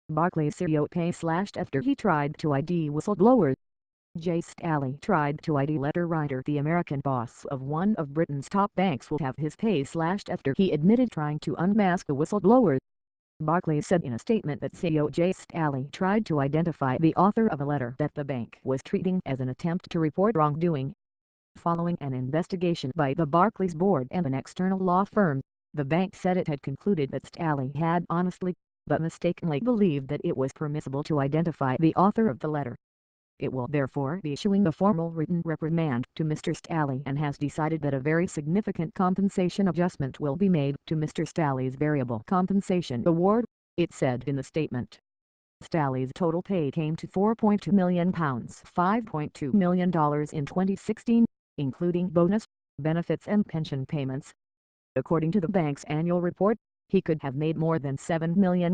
Barclays CEO pay-slashed after he tried to ID whistleblower. Jay Staley tried to ID letter writer. The American boss of one of Britain's top banks will have his pay slashed after he admitted trying to unmask a whistleblower. Barclays said in a statement that CEO Jay Staley tried to identify the author of a letter that the bank was treating as an attempt to report wrongdoing. Following an investigation by the Barclays board and an external law firm, the bank said it had concluded that Staley had honestly, but mistakenly believed that it was permissible to identify the author of the letter. It will therefore be issuing a formal written reprimand to Mr. Staley and has decided that a very significant compensation adjustment will be made to Mr. Staley's variable compensation award, it said in the statement. Staley's total pay came to £4.2 million, $5.2 million in 2016, including bonus, benefits and pension payments. According to the bank's annual report, he could have made more than £7 million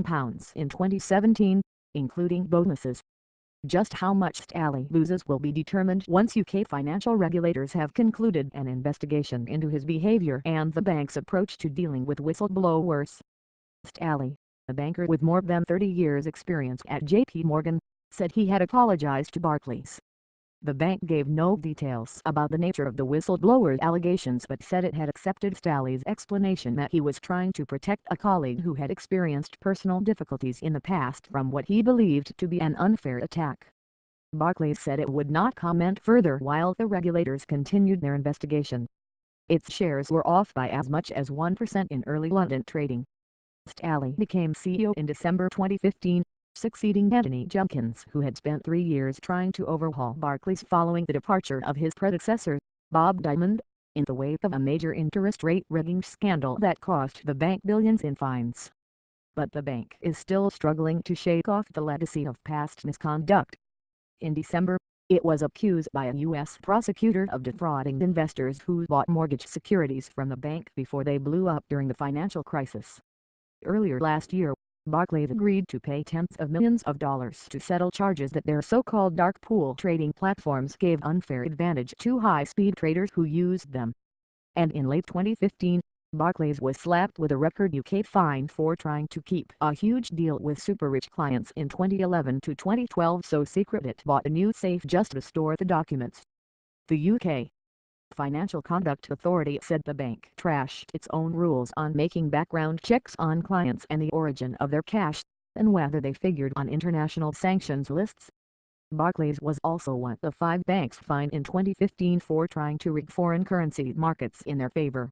in 2017, including bonuses. Just how much Staley loses will be determined once UK financial regulators have concluded an investigation into his behavior and the bank's approach to dealing with whistleblowers. Staley, a banker with more than 30 years' experience at JP Morgan, said he had apologized to Barclays. The bank gave no details about the nature of the whistleblower allegations but said it had accepted Staley's explanation that he was trying to protect a colleague who had experienced personal difficulties in the past from what he believed to be an unfair attack. Barclays said it would not comment further while the regulators continued their investigation. Its shares were off by as much as 1% in early London trading. Staley became CEO in December 2015. Succeeding Anthony Jenkins, who had spent 3 years trying to overhaul Barclays following the departure of his predecessor, Bob Diamond, in the wake of a major interest rate rigging scandal that cost the bank billions in fines. But the bank is still struggling to shake off the legacy of past misconduct. In December, it was accused by a U.S. prosecutor of defrauding investors who bought mortgage securities from the bank before they blew up during the financial crisis. Earlier last year, Barclays agreed to pay tens of millions of dollars to settle charges that their so-called dark pool trading platforms gave unfair advantage to high-speed traders who used them. And in late 2015, Barclays was slapped with a record UK fine for trying to keep a huge deal with super-rich clients in 2011 to 2012 so secret it bought a new safe just to store the documents. The UK Financial Conduct Authority said the bank trashed its own rules on making background checks on clients and the origin of their cash, and whether they figured on international sanctions lists. Barclays was also one of 5 banks fined in 2015 for trying to rig foreign currency markets in their favor.